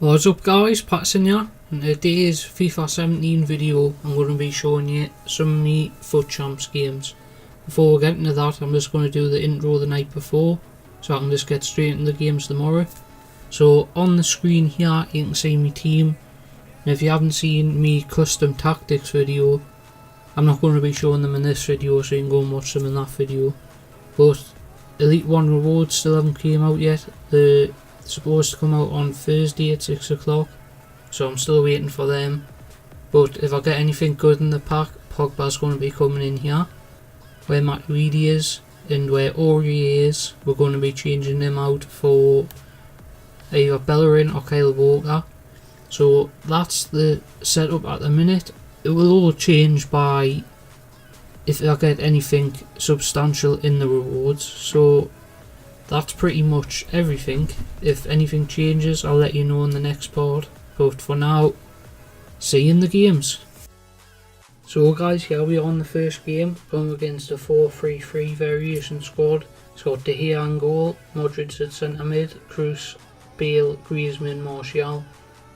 What's up guys, Patterson here, and today's FIFA 17 video I'm going to be showing you some of my FUT Champs games. Before we get into that, I'm just going to do the intro the night before, so I can just get straight into the games tomorrow. So on the screen here you can see my team, and if you haven't seen me custom tactics video, I'm not going to be showing them in this video, so you can go and watch them in that video. But Elite 1 rewards still haven't came out yet. They're supposed to come out on Thursday at 6 o'clock, so I'm still waiting for them. But if I get anything good in the pack, Pogba's going to be coming in here. Where Matuidi is and where Aurier is, we're going to be changing them out for either Bellerin or Kyle Walker. So that's the setup at the minute. It will all change by if I get anything substantial in the rewards. So that's pretty much everything. If anything changes, I'll let you know in the next part. But for now, see you in the games. So guys, here we are on the first game, going against a 4-3-3 variation squad. It's got De Gea in goal, Modric at centre mid, Kroos, Bale, Griezmann, Martial.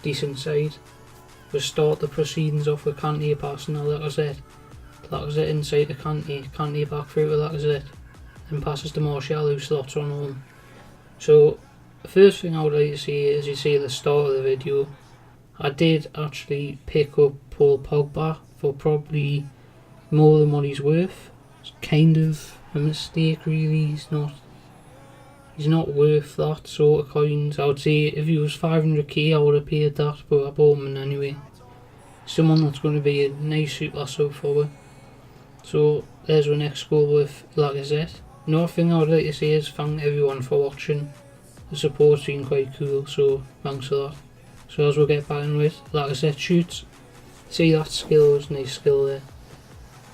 Decent side. We'll start the proceedings off with Kante passing to Lacazette. Lacazette inside to Kante, Kante back through to Lacazette. And passes to Martial, who slots on home. So the first thing I would like to see is, you see at the start of the video, I did actually pick up Paul Pogba for probably more than what he's worth. It's kind of a mistake really. He's not worth that sort of coins. I would say if he was 500k I would have paid that, but I bought him anyway. Someone that's going to be a nice super sub for me. So there's our next goal with Lacazette. Another thing I would like to say is thank everyone for watching. The support's been quite cool, so thanks for that. So as we'll get back in with, Lacazette shoots. See, that skill was a nice skill there.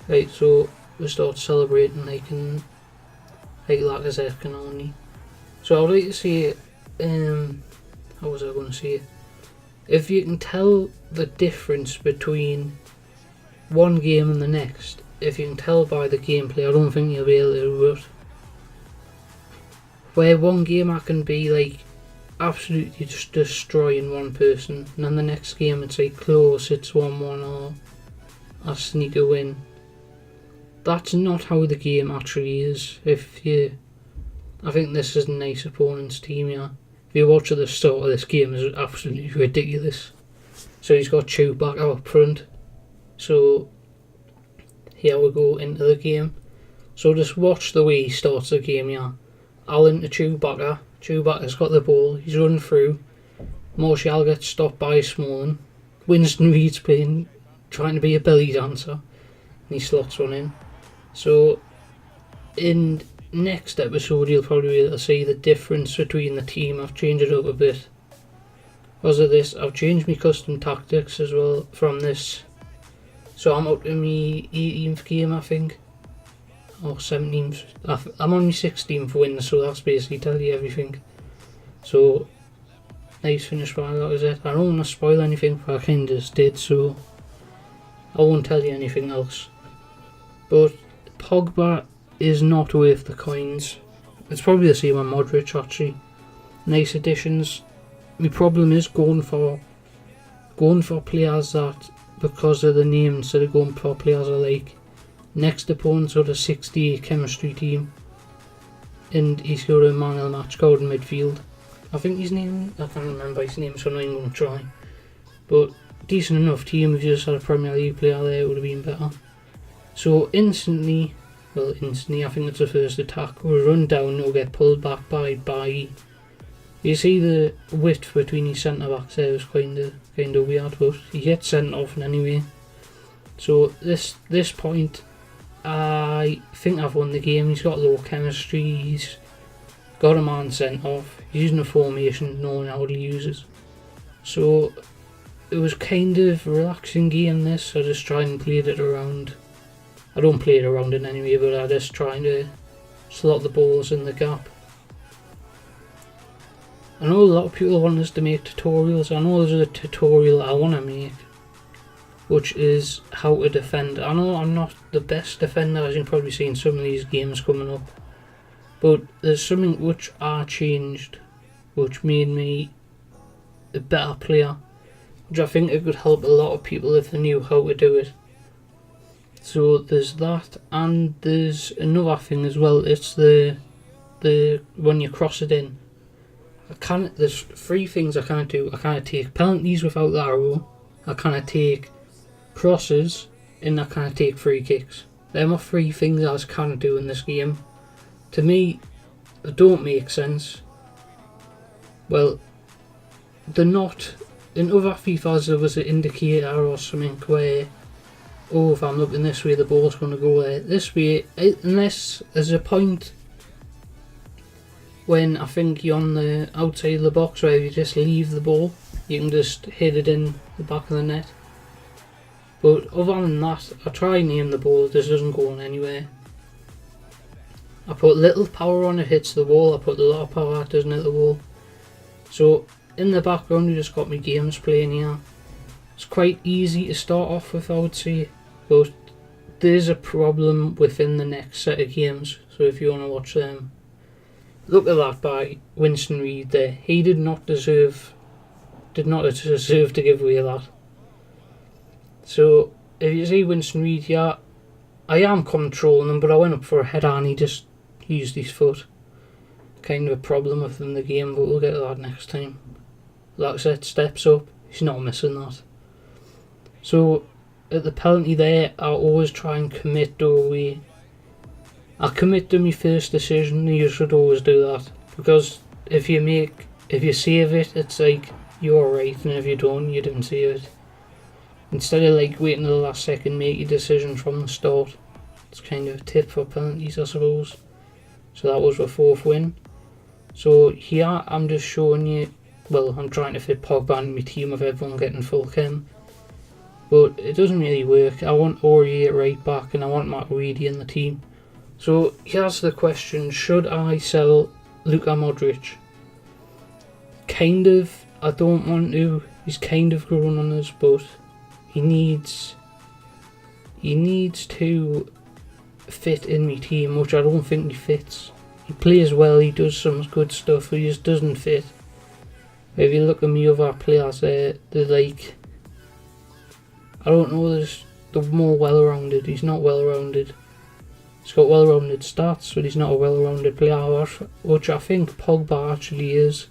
Right, so we start celebrating like Lacazette can only. So I would like to see, how was I going to say it? If you can tell the difference between one game and the next, if you can tell by the gameplay, I don't think you'll be able to do it. Where one game I can be like absolutely just destroying one person, and then the next game it's like close, it's 1-1 or I sneak a win. That's not how the game actually is. I think this is a nice opponent's team here. If you watch at the start of this game, it's absolutely ridiculous. So he's got Chewbacca up front. So here we go into the game. So just watch the way he starts the game here. Allen to Chewbacca. Chewbacca's got the ball. He's running through. Martial gets stopped by Smalling. Winston Reed's trying to be a belly dancer. And he slots one in. So in next episode you'll probably be able to see the difference between the team. I've changed it up a bit. Because of this, I've changed my custom tactics as well from this. So I'm up to my 18th game I think. Or 17th. I'm on my 16th win, so that's basically tell you everything. So nice finish by Lacazette. I don't want to spoil anything, but I kind of just did, so I won't tell you anything else. But Pogba is not worth the coins. It's probably the same on Modric actually. Nice additions. My problem is going for players that, because of the name, instead of going for players I like. Next opponent's got a 68 chemistry team, and he's got a man of the match card in midfield. I think his name, I can't remember his name, so I'm not even going to try. But decent enough team. If you just had a Premier League player there, it would have been better. So instantly, I think it's the first attack, we'll run down, we'll get pulled back by Bailly. You see the width between his centre backs there is kind of weird, but he gets sent off anyway. So this point, I think I've won the game. He's got low chemistry, he's got a man sent off, he's using a formation no one else uses. So it was kind of a relaxing game this. I just tried and played it around. I don't play it around in any way, but I just trying to slot the balls in the gap. I know a lot of people want us to make tutorials. I know there's a tutorial I want to make, which is how to defend. I know I'm not the best defender, as you've probably seen some of these games coming up, but there's something which I changed, which made me a better player, which I think it could help a lot of people if they knew how to do it. So there's that, and there's another thing as well. It's the when you cross it in. There's 3 things I can't do. I can't take penalties without the arrow. I can't take crosses, and I can't take free kicks. Them are 3 things I can't do in this game. To me, they don't make sense. Well, they're not. In other FIFAs there was an indicator or something where, oh, if I'm looking this way the ball's going to go there. This way, unless there's a point when I think you're on the outside of the box where you just leave the ball, you can just hit it in the back of the net. But other than that, I try and aim the ball, it just doesn't go anywhere. I put little power on, it hits the wall. I put a lot of power, it doesn't hit the wall. So in the background, you just got my games playing here. It's quite easy to start off with, I would say, but there's a problem within the next set of games. So if you want to watch them, look at that by Winston Reid there. He did not deserve to give away that. So if you see Winston Reid here, I am controlling him, but I went up for a header and he just used his foot. Kind of a problem within the game, but we'll get to that next time. Lacazette steps up, he's not missing that. So at the penalty there, I always try and commit to away. I commit to my first decision, and you should always do that, because if you save it, it's like you're right, and if you don't, you didn't save it. Instead of like waiting to the last second, make your decision from the start. It's kind of a tip for penalties, I suppose. So that was our 4th win. So here I'm just showing you, well, I'm trying to fit Pogba in my team of everyone getting full chem, but it doesn't really work. I want Ori at right back and I want Matt Reedy in the team. So here's the question: should I sell Luka Modric? Kind of. I don't want to. He's kind of grown on us, but he needs to fit in my team, which I don't think he fits. He plays well, he does some good stuff, but he just doesn't fit. If you look at me other players, they're like, I don't know, they're more well-rounded. He's not well-rounded. He's got well-rounded stats, but he's not a well-rounded player, which I think Pogba actually is.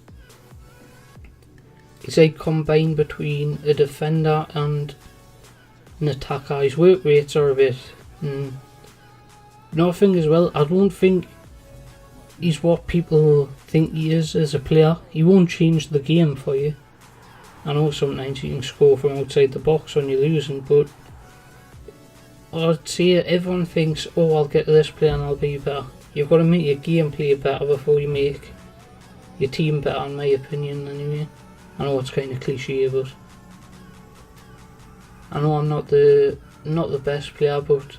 He's like combined between a defender and an attacker. His work rates are a bit. Another thing as well, I don't think he's what people think he is as a player. He won't change the game for you. I know sometimes you can score from outside the box when you're losing, but I'd say everyone thinks, oh, I'll get to this player and I'll be better. You've got to make your gameplay better before you make your team better, in my opinion, anyway. I know it's kind of cliche, but I know I'm not the best player, but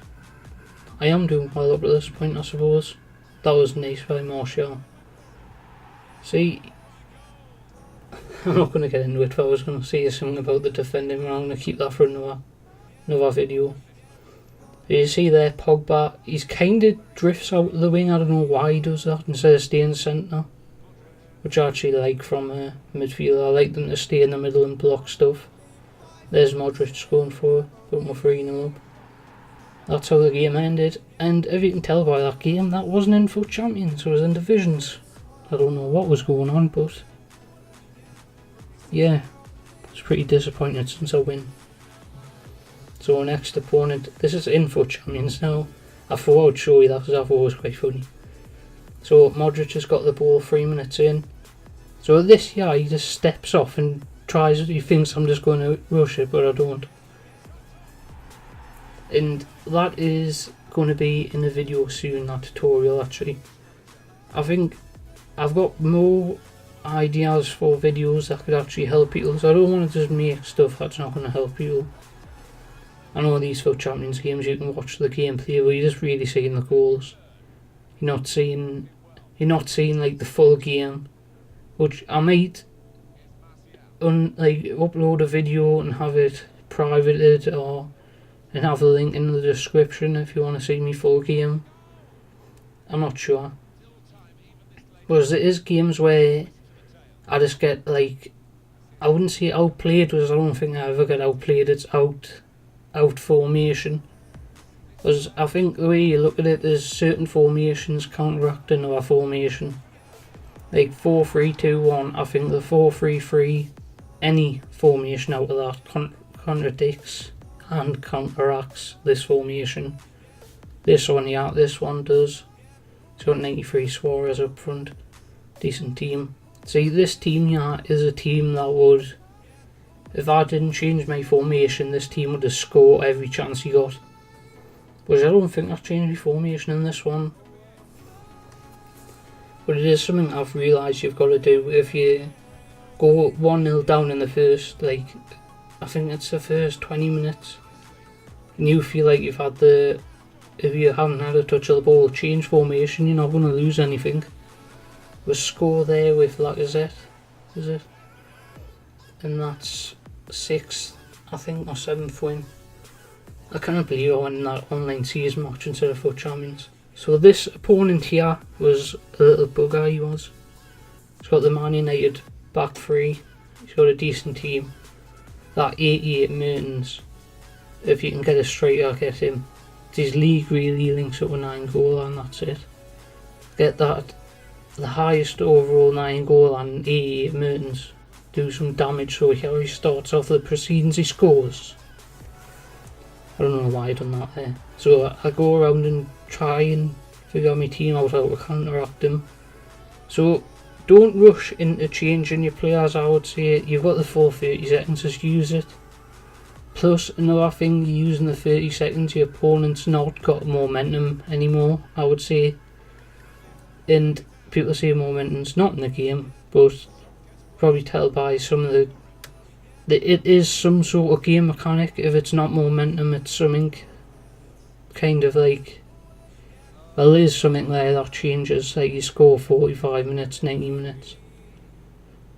I am doing well up to this point, I suppose. That was nice by Martial. See, I'm not going to get into it, but I was going to say something about the defending, but I'm going to keep that for another video. You see there, Pogba, he's kind of drifts out of the wing. I don't know why he does that instead of staying centre, which I actually like from a midfielder. I like them to stay in the middle and block stuff. There's Modric going for it, put my 3-0 up. That's how the game ended, and if you can tell by that game, that wasn't in FUT Champions, it was in Divisions. I don't know what was going on, but yeah, it's pretty disappointing since I win. So our next opponent, this is in FUT Champions now. I thought I'd show you that because I thought it was quite funny. So Modric has got the ball 3 minutes in. So this guy, he just steps off and he thinks I'm just going to rush it, but I don't. And that is going to be in a video soon, that tutorial actually. I think I've got more ideas for videos that could actually help people, so I don't want to just make stuff that's not going to help people. I know these FUT Champions games you can watch the gameplay, but you're just really seeing the goals. You're not seeing like the full game, which I might upload a video and have it privated and have a link in the description if you want to see me full game. I'm not sure. Because there is games where I just get like I wouldn't say outplayed, because I don't think I ever get outplayed. It's out formation. Because I think the way you look at it, there's certain formations counteract another formation. Like 4-3-2-1, I think the 4-3-3, any formation out of that contradicts and counteracts this formation. This one, yeah, this one does. It's got 93 Suarez up front. Decent team. See, this team, yeah, is a team that would, if I didn't change my formation, this team would have scored every chance he got. But I don't think I've changed my formation in this one. But it is something I've realised you've got to do if you go 1-0 down in the first, like, I think it's the first 20 minutes. And you feel like you've had the, if you haven't had a touch of the ball, change formation, you're not going to lose anything. The score there with Lacazette, is it? And that's 6th, I think, or 7th win. I can't believe I went in that online season match instead of FUT Champions. So this opponent here was a little bugger, he was. He's got the Man United back three. He's got a decent team. That 88 Mertens, if you can get a striker, get him. His league really links up with 9 goal and that's it. Get that, the highest overall 9 goal and 88 Mertens. Do some damage so he always starts off the proceedings he scores. I don't know why I done that there. So I go around and try and figure my team out how to counteract him. So don't rush into changing your players, I would say. You've got the full 30 seconds, just use it. Plus another thing, using the 30 seconds, your opponent's not got momentum anymore, I would say. And people say momentum's not in the game, but probably tell by some of the it is some sort of game mechanic. If it's not momentum, it's something kind of like, well, there is something there that changes, like you score 45 minutes, 90 minutes.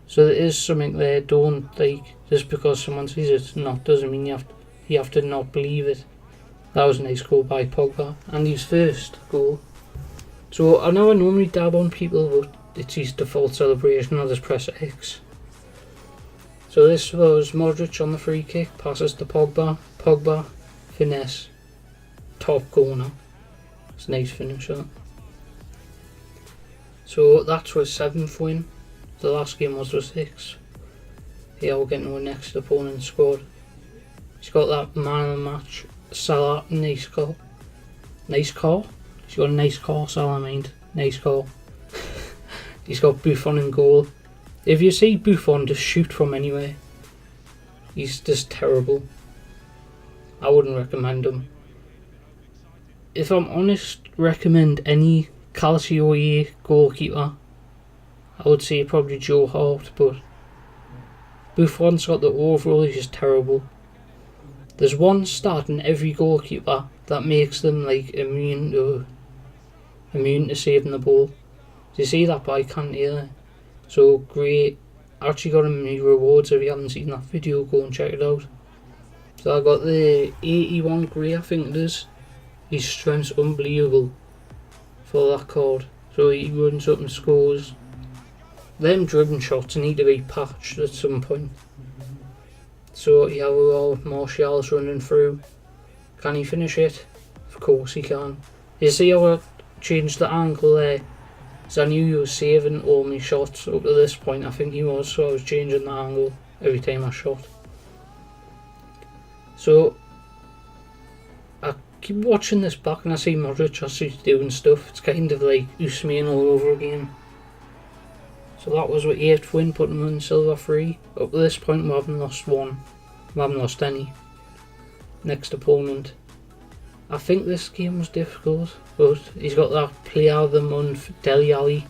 So there is something there. Don't, like, just because someone says it's not, doesn't mean you have to not believe it. That was a nice goal by Pogba, and his first goal. So I know I normally dab on people, but it's his default celebration. I'll just press X. So this was Modric on the free kick, passes to Pogba, Pogba, finesse, top corner. It's a nice finish that. So that's our 7th win. The last game was the 6th. Here we're getting to our next opponent's squad. He's got that man of the match, Salah, nice car. Nice car? He's got a nice car, Salah, mind. Nice car. He's got Buffon in goal. If you see Buffon, just shoot from anywhere. He's just terrible. I wouldn't recommend him. If I'm honest, recommend any Calcio goalkeeper. I would say probably Joe Hart, but Buffon's got the overall, he's just terrible. There's one stat in every goalkeeper that makes them like immune to saving the ball. Do you see that? But I can't either. So great. I actually got him any rewards. If you haven't seen that video, go and check it out. So I got the 81 grey, I think it is. His strength's unbelievable for that card. So he runs up and scores. Them driven shots need to be patched at some point. So yeah, we're all Martial's running through. Can he finish it? Of course he can. You see how I changed the angle there? So I knew he was saving all my shots up to this point. I think he was, so I was changing the angle every time I shot. So I keep watching this back and I see Modric actually doing stuff. It's kind of like Usman all over again. So that was our 8th win, putting him in silver 3. Up to this point we haven't lost one. We haven't lost any. Next opponent. I think this game was difficult, but he's got that player of the month, Dele Alli,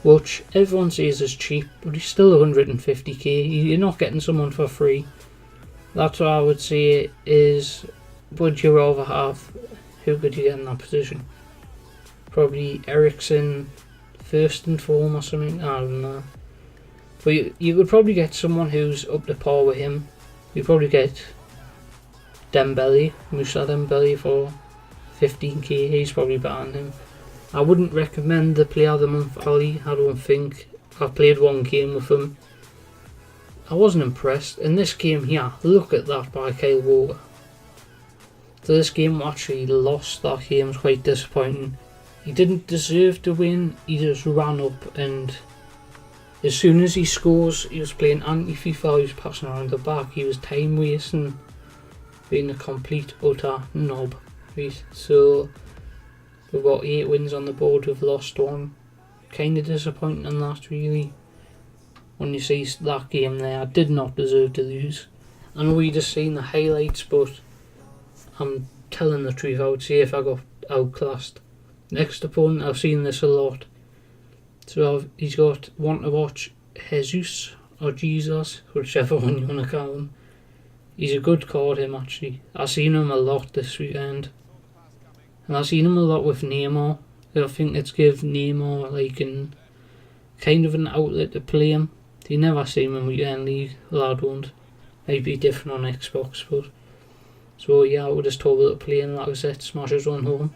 which everyone says is cheap, but he's still 150k. You're not getting someone for free. That's what I would say is, would you rather have, who could you get in that position? Probably Eriksen, first in form or something, I don't know. But you could probably get someone who's up to par with him. You probably get Musa Dembele for 15k, he's probably better than him. I wouldn't recommend the player of the month Ali, I don't think. I've played one game with him. I wasn't impressed. In this game here, look at that by Kyle Walker. So this game actually lost. That game was quite disappointing. He didn't deserve to win, he just ran up, and as soon as he scores, he was playing anti-FIFA, he was passing around the back, he was time wasting, being a complete utter knob. Right, so we've got 8 wins on the board, we've lost 1. Kind of disappointing on that, really. When you see that game there, I did not deserve to lose. I know you just seen the highlights, but I'm telling the truth. I would say if I got outclassed. Next opponent, I've seen this a lot. So he's got Want to Watch Jesus, or Jesus, whichever one you want to call him. He's a good card, him, actually. I've seen him a lot this weekend. And I've seen him a lot with Neymar. I think it's give Neymar like kind of an outlet to play him. You never see him in Weekend League, lad won't. Might be different on Xbox, but... So yeah, I would just told to play and that was it, smash his one home.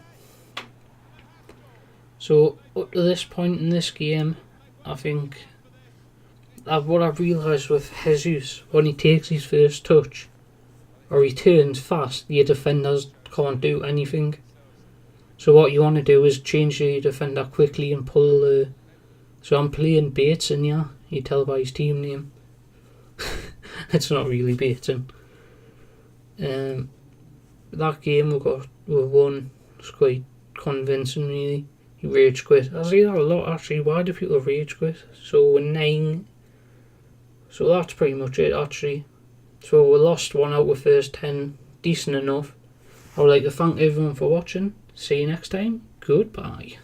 So up to this point in this game, I think what I've realised with Jesus, when he takes his first touch or he turns fast, your defenders can't do anything. So what you want to do is change your defender quickly and pull the... So I'm playing Bateson, yeah, you tell by his team name. It's not really Bateson. That game we won, was quite convincing, really. He rage quit. I see that a lot, actually. Why do people rage quit? So we're 9. So that's pretty much it, actually. So we lost 1 out of first 10. Decent enough. I would like to thank everyone for watching. See you next time. Goodbye.